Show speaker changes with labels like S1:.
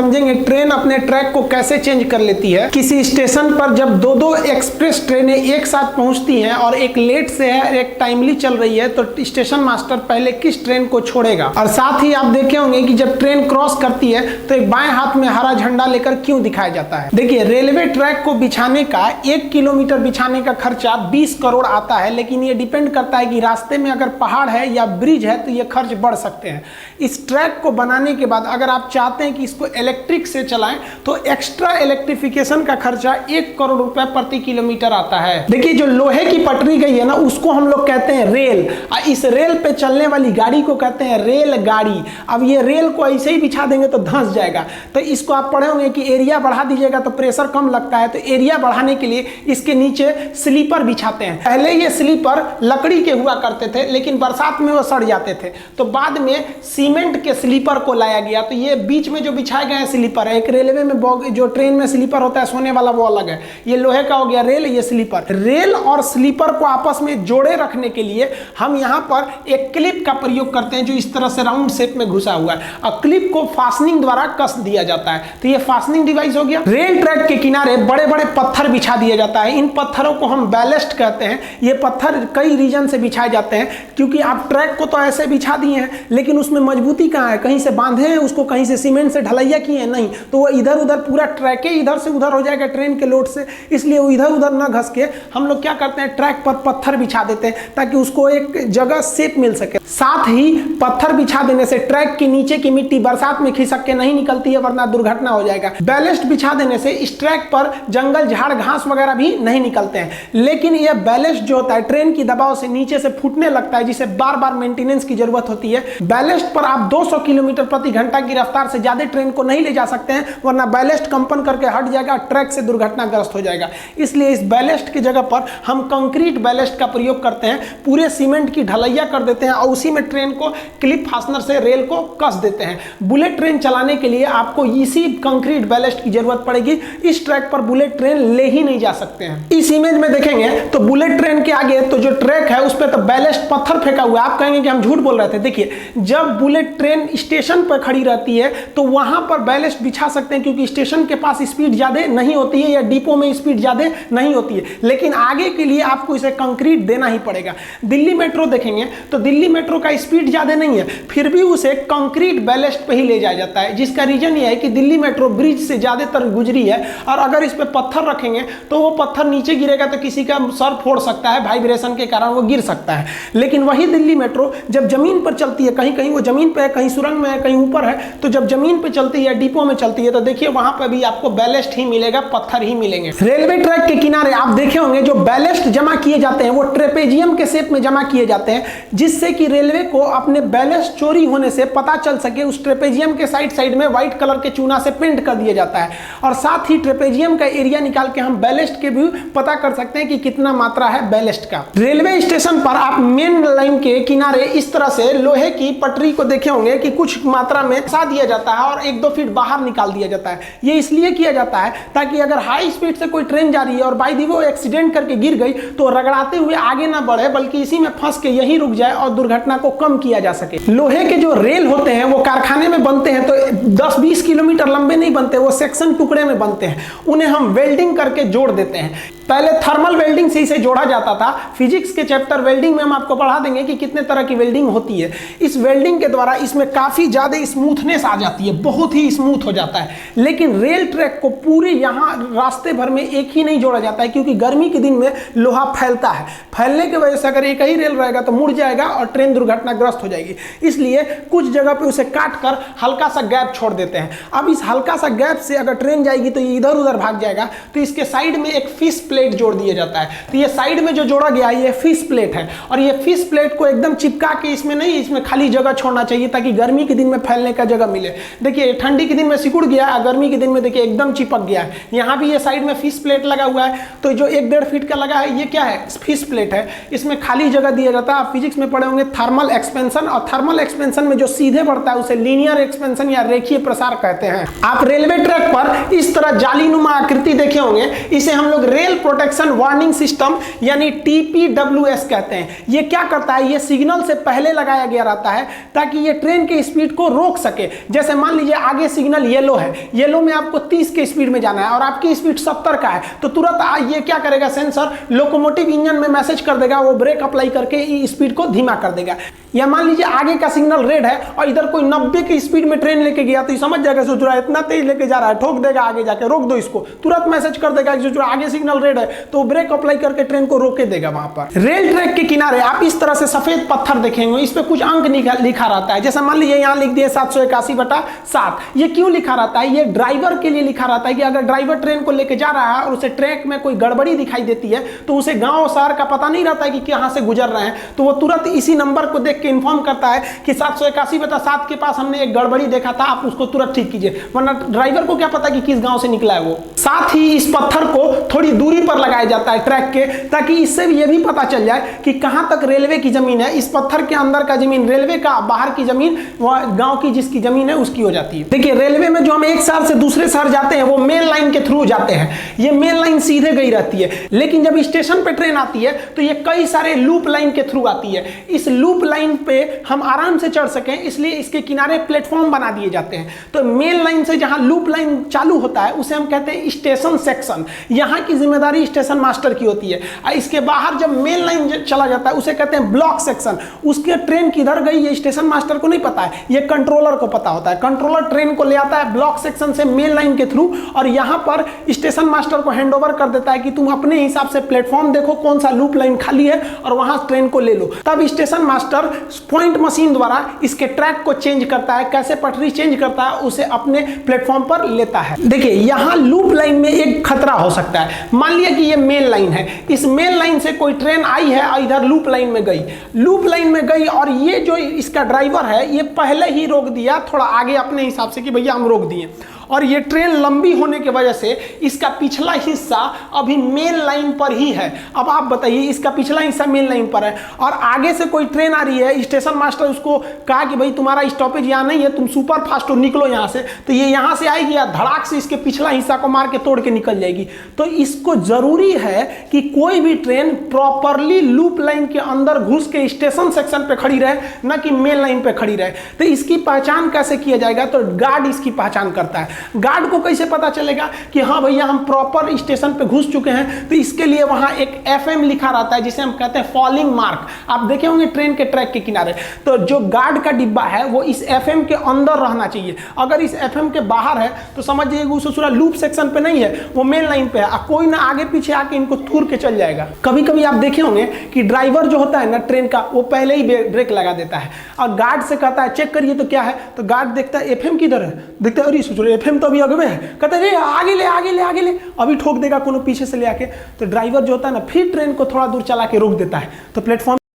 S1: समझेंगे ट्रेन अपने ट्रैक को कैसे चेंज कर लेती है। किसी स्टेशन पर जब दो एक्सप्रेस ट्रेनें एक साथ पहुंचती हैं और एक लेट से है एक टाइमली चल रही है, तो स्टेशन मास्टर पहले किस ट्रेन को छोड़ेगा। और साथ ही आप देखे होंगे कि जब ट्रेन क्रॉस करती है तो एक बाएं हाथ में हरा झंडा लेकर क्यों दिखाया जाता है। देखिए, रेलवे ट्रैक को बिछाने का 1 किलोमीटर बिछाने का खर्चा 20 करोड़ आता है, लेकिन ये डिपेंड करता है कि रास्ते में अगर पहाड़ है या ब्रिज है तो ये खर्च बढ़ सकते हैं। इस ट्रैक को बनाने के बाद अगर आप चाहते हैं कि इसको इलेक्ट्रिक से चलाएं तो एक्स्ट्रा इलेक्ट्रिफिकेशन का खर्चा 1 करोड़ रुपए प्रति किलोमीटर आता है। देखिए, जो लोहे की पटरी गई है ना, उसको हम लोग कहते हैं रेल। इस रेल पे चलने वाली गाड़ी को कहते हैं रेल गाड़ी। अब ये रेल को ऐसे ही बिछा देंगे तो धंस जाएगा। तो इसको आप पढ़े होंगे कि एरिया बढ़ा दीजिएगा तो प्रेशर कम लगता है। तो एरिया बढ़ाने के लिए इसके नीचे स्लीपर बिछाते हैं। पहले ये स्लीपर लकड़ी के हुआ करते थे, लेकिन बरसात में वो सड़ जाते थे, तो बाद में सीमेंट के स्लीपर को लाया गया। तो ये बीच में जो बिछाए गए स्लीपर है, एक रेलवे में जो ट्रेन में स्लीपर होता है सोने वाला वो अलग है, ये लोहे का हो गया रेल, ये स्लीपर। रेल और स्लीपर को आपस में जोड़े रखने के लिए हम यहाँ पर एक क्लिप का प्रयोग करते हैं जो इस तरह से राउंड शेप में घुसा हुआ है, और क्लिप को फास्टनिंग द्वारा कस दिया जाता है। तो ये फास्टनिंग डिवाइस हो गया। रेल ट्रैक के किनारे बड़े बड़े पत्थर बिछा दिया जाता है। इन पत्थरों को हम बैलेस्ट कहते हैं। ये पत्थर कई रीजन से बिछाए जाते हैं, क्योंकि आप ट्रैक को तो ऐसे बिछा दिए हैं, लेकिन उसमें मजबूती कहाँ है? कहीं से बांधे हैं उसको, कहीं से सीमेंट से ढलैया किए हैं, नहीं। तो वो इधर उधर पूरा ट्रैक इधर से उधर हो जाएगा ट्रेन के लोड से, इसलिए वो इधर उधर ना घस के हम लोग क्या करते हैं, ट्रैक पर पत्थर बिछा देते हैं ताकि उसको एक जगह शेप मिल सके। साथ ही पत्थर बिछा देने से ट्रैक के नीचे की मिट्टी बरसात में खिसक के नहीं निकलती है, वरना दुर्घटना हो जाएगा। बैलेस्ट बिछा देने से इस ट्रैक पर जंगल झाड़ घास वगैरह भी नहीं निकलते हैं। लेकिन यह बैलेस्ट जो होता है ट्रेन की दबाव से नीचे से फूटने लगता है, जिसे बार बार मेंटेनेंस की जरूरत होती है। बैलेस्ट पर आप 200 किलोमीटर प्रति घंटा की रफ्तार से ज्यादा ट्रेन को नहीं ले जा सकते हैं, वरना बैलेस्ट कंपन करके हट जाएगा, ट्रैक से दुर्घटनाग्रस्त हो जाएगा। इसलिए इस बैलेस्ट की जगह पर हम कंक्रीट बैलेस्ट का प्रयोग करते हैं। पूरे सीमेंट की ढलैया कर देते हैं और उसी में ट्रेन को क्लिप फास्टनर से रेल को कस देते हैं। बुलेट ट्रेन चलाने के लिए आपको इसी कंक्रीट बैलेस्ट की जरूरत पड़ेगी। इस ट्रैक पर बुलेट ट्रेन ले ही नहीं जा सकते हैं। इस इमेज में देखेंगे तो बुलेट ट्रेन के आगे तो जो ट्रैक है उस पर तो बैलेस्ट पत्थर फेंका हुआ है। आप कहेंगे कि हम झूठ बोल रहे थे। देखिए, जब बुलेट ट्रेन स्टेशन पर खड़ी रहती है तो वहां पर बैलेस्ट बिछा सकते हैं, क्योंकि स्टेशन के पास स्पीड ज्यादा नहीं होती है या डिपो में स्पीड ज्यादा नहीं होती है। लेकिन आगे के लिए आपको इसे कंक्रीट देना ही पड़ेगा। दिल्ली मेट्रो देखेंगे तो दिल्ली मेट्रो का स्पीड ज्यादा नहीं है, फिर भी उसे कंक्रीट बैलेस्ट पे ही ले जाया जाता है, जिसका रीजन यह है कि दिल्ली मेट्रो ब्रिज से ज्यादातर गुजरी है, और अगर इस पे पत्थर रखेंगे तो वो पत्थर नीचे गिरेगा तो किसी का सर फोड़ सकता है, वाइब्रेशन के कारण वो गिर सकता है। लेकिन वही दिल्ली मेट्रो जब जमीन पर चलती है, कहीं कहीं वो जमीन पे है, कहीं सुरंग में है, कहीं ऊपर है, तो जब जमीन पे चलती है, डिपो में चलती है, तो देखिए वहां पर भी आपको बैलेस्ट ही मिलेगा, पत्थर ही मिलेंगे। रेलवे ट्रैक के किनारे आप देखे होंगे जो बैलेस्ट जमा किए जाते हैं वो ट्रेपेजियम के शेप में जमा किए जाते हैं, जिससे कि रेलवे को अपने बैलेस्ट चोरी होने से पता चल सके। उस ट्रेपेजियम के साइड में व्हाइट कलर के चूना से पेंट कर दिया जाता है, और साथ ही ट्रेपेजियम का एरिया निकाल के हम बैलेस्ट के भी पता कर सकते हैं कि कितना मात्रा है बैलेस्ट का। रेलवे स्टेशन पर आप मेन लाइन के किनारे इस तरह से लोहे की पटरी को देखे होंगे कि कुछ मात्रा में फंसा दिया जाता है और 1-2 फीट बाहर निकाल दिया जाता है। ये इसलिए किया जाता है ताकि अगर हाई स्पीड से कोई ट्रेन जा रही है और बाय द वे वो एक्सीडेंट करके गिर गई तो रगड़ाते हुए आगे ना बढ़े, बल्कि इसी में फंस के यहीं रुक जाए और दुर्घटना को कम किया जा सके। लोहे के जो रेल होते हैं वो कारखाने में बनते हैं तो 10-20 किलोमीटर लंबे नहीं बनते, वो सेक्शन टुकड़े में बनते हैं। उन्हें हम वेल्डिंग करके जोड़ देते हैं। पहले थर्मल वेल्डिंग से इसे जोड़ा जाता था। फिजिक्स के चैप्टर वेल्डिंग में हम आपको पढ़ा देंगे कि कितने तरह की वेल्डिंग होती है। इस वेल्डिंग के द्वारा इसमें काफी ज्यादा स्मूथनेस आ जाती है, बहुत ही स्मूथ हो जाता है। लेकिन रेल ट्रैक को पूरे यहाँ रास्ते भर में एक ही नहीं जोड़ा जाता है, क्योंकि गर्मी के दिन में लोहा फैलता है। फैलने की वजह से अगर एक ही रेल रहेगा तो मुड़ जाएगा और ट्रेन दुर्घटनाग्रस्त हो जाएगी। इसलिए कुछ जगह पे उसे काट कर हल्का सा गैप छोड़ देते हैं। अब इस हल्का सा गैप से अगर ट्रेन जाएगी तो ये इधर उधर भाग जाएगा, तो इसके साइड में एक फिश प्लेट जोड़ दिया जाता है। तो ये साइड में जो जोड़ा गया है ये फिश प्लेट है, और ये फिश प्लेट को एकदम चिपका के इसमें नहीं, इसमें खाली जगह छोड़ना चाहिए ताकि गर्मी के दिन में फैलने का जगह मिले। देखिए ठंडी के दिन में सिकुड़ गया, गर्मी के दिन में देखिए एकदम चिपक गया है। यहाँ भी ये साइड में फिश प्लेट लगा हुआ है, तो जो 1-1.5 फीट का लगा है ये क्या है, फिश प्लेट है। इसमें खाली जगह दिया जाता है। आप फिजिक्स में पढ़े होंगे थर्मल एक्सपेंशन, और थर्मल एक्सपेंशन में जो सीधे बढ़ता है उसे लीनियर एक्सपेंशन या रेखीय प्रसार कहते हैं। आप रेलवे ट्रैक पर इस तरह जालीनुमा आकृति देखे होंगे, इसे हम लोग रेल प्रोटेक्शन वार्निंग सिस्टम यानी TPWS कहते हैं। ये क्या करता है, ये सिग्नल से पहले लगाया गया रहता है ताकि ये ट्रेन के स्पीड को रोक सके। जैसे मान लीजिए आगे सिग्नल येलो है, येलो में आपको 30 के स्पीड में जाना है और आपकी स्पीड 70 का है, तो तुरंत ये क्या करेगा सेंसर, लोकोमोटिव इंजन में मैसेज कर देगा, वो ब्रेक अप्लाई करके स्पीड को धीमा कर देगा। या मान लीजिए आगे का सिग्नल रेड है और इधर कोई 90 की स्पीड में ट्रेन लेके गया, तो ये समझ जाएगा सोच रहा है इतना तेज लेके जा रहा है, ठोक देगा आगे जाके, रोक दो इसको, तुरंत मैसेज कर देगा कि जो आगे सिग्नल रेड है, तो ब्रेक अप्लाई करके ट्रेन को रोके देगा। वहां पर रेल ट्रैक के किनारे आप इस तरह से सफेद पत्थर देखेंगे, इस पे कुछ अंक लिखा रहता है। जैसे मान लीजिए यहाँ लिख दिए 781/7। ये क्यों लिखा रहता है? ये ड्राइवर के लिए लिखा रहता है कि अगर ड्राइवर ट्रेन को लेके जा रहा है और उसे ट्रैक में कोई गड़बड़ी दिखाई देती है, तो उसे गांव शहर का पता नहीं रहता है कि कहां से गुजर रहे हैं, तो वो तुरंत इसी नंबर को देख के इन्फॉर्म करता है कि 781/7 के पास हमने एक गड़बड़ी देखा था, आप उसको तुरंत ठीक कीजिए। वरना ड्राइवर को क्या पता कि किस गांव से निकला है वो। साथ ही इस पत्थर को थोड़ी दूरी पर लगाया जाता है ट्रैक के, ताकि इससे ये भी पता चल जाए कि कहां तक रेलवे की जमीन है। इस पत्थर के अंदर का जमीन रेलवे का, बाहर की जमीन वह गांव की जिसकी जमीन है उसकी हो जाती है। देखिए रेलवे में जो हम एक शहर से दूसरे शहर जाते हैं वो मेन लाइन के थ्रू जाते हैं, ये मेन लाइन सीधे गई रहती है। लेकिन जब स्टेशन पे ट्रेन आती है तो ये कई सारे लूप लाइन के थ्रू आती है। इस लूप लाइन पे हम आराम से चढ़ सकें इसलिए इसके किनारे प्लेटफॉर्म बना दिए जाते हैं। तो मेन लाइन से जहां लूप लाइन चालू होता है उसे हम कहते हैं स्टेशन सेक्शन, यहां की जिम्मेदारी स्टेशन मास्टर की होती है। इसके बाहर जब मेन लाइन चला जाता है उसे कहते हैं ब्लॉक सेक्शन। उसके ट्रेन किधर गई ये स्टेशन मास्टर को नहीं पता है, ये कंट्रोलर को पता होता है। कंट्रोलर ट्रेन को ले आता है ब्लॉक सेक्शन से मेन लाइन के थ्रू और यहां पर स्टेशन मास्टर को हैंडओवर कर देता है कि तुम अपने हिसाब से प्लेटफॉर्म देखो कौन सा लूप लाइन खाली है और वहां ट्रेन को ले लो। तब स्टेशन मास्टर पॉइंट मशीन द्वारा इसके ट्रैक को चेंज करता है, कैसे पटरी चेंज करता है उसे अपने प्लेटफॉर्म पर लेता है। देखिए यहां लूप लाइन में एक खतरा हो सकता है। मान लिया कि ये मेन लाइन है, इस मेन लाइन से कोई ट्रेन आई है और इधर लूप लाइन में गई, लूप लाइन में गई और ये जो इसका ड्राइवर है ये पहले ही रोक दिया थोड़ा आगे अपने हिसाब से कि भैया हम रोक दिए, और ये ट्रेन लंबी होने की वजह से इसका पिछला हिस्सा अभी मेन लाइन पर ही है। अब आप बताइए इसका पिछला हिस्सा मेन लाइन पर है और आगे से कोई ट्रेन आ रही है, स्टेशन मास्टर उसको कहा कि भाई तुम्हारा स्टॉपेज यहाँ नहीं है, तुम सुपर फास्ट हो निकलो यहाँ से, तो ये यहाँ से आएगी या धड़ाक से इसके पिछला हिस्सा को मार के तोड़ के निकल जाएगी। तो इसको जरूरी है कि कोई भी ट्रेन प्रॉपरली लूप लाइन के अंदर घुस के स्टेशन सेक्शन पे खड़ी रहे, न कि मेन लाइन पे खड़ी रहे। तो इसकी पहचान कैसे किया जाएगा? तो गार्ड इसकी पहचान करता है। गार्ड को कैसे पता चलेगा कि हाँ भैया हम प्रॉपर स्टेशन पे घुस चुके हैं? तो इसके लिए वहां एक FM लिखा रहता है जिसे हम कहते हैं फॉलिंग मार्क। आप देखे होंगे ट्रेन के ट्रैक के किनारे, तो जो गार्ड का डिब्बा है वो इस FM के अंदर रहना चाहिए। अगर इस FM के बाहर है तो समझिए वो ससुरा लूप सेक्शन पे नहीं है, वो मेन लाइन पे है, कोई ना आगे पीछे आके इनको थूर के चल जाएगा। कभी कभी आप देखे होंगे कि ड्राइवर जो होता है ना ट्रेन का, वो पहले ही ब्रेक लगा देता है और गार्ड से कहता है चेक करिए तो क्या है, तो गार्ड देखता है FM किधर है, देखता है अरे ससुरा FM तो अभी अगवे है, कहता है आगे ले आगे ले आगे ले, अभी ठोक देगा कोनो पीछे से ले आके। तो ड्राइवर जो होता है ना फिर ट्रेन को थोड़ा दूर चला के रोक देता है, तो प्लेटफॉर्म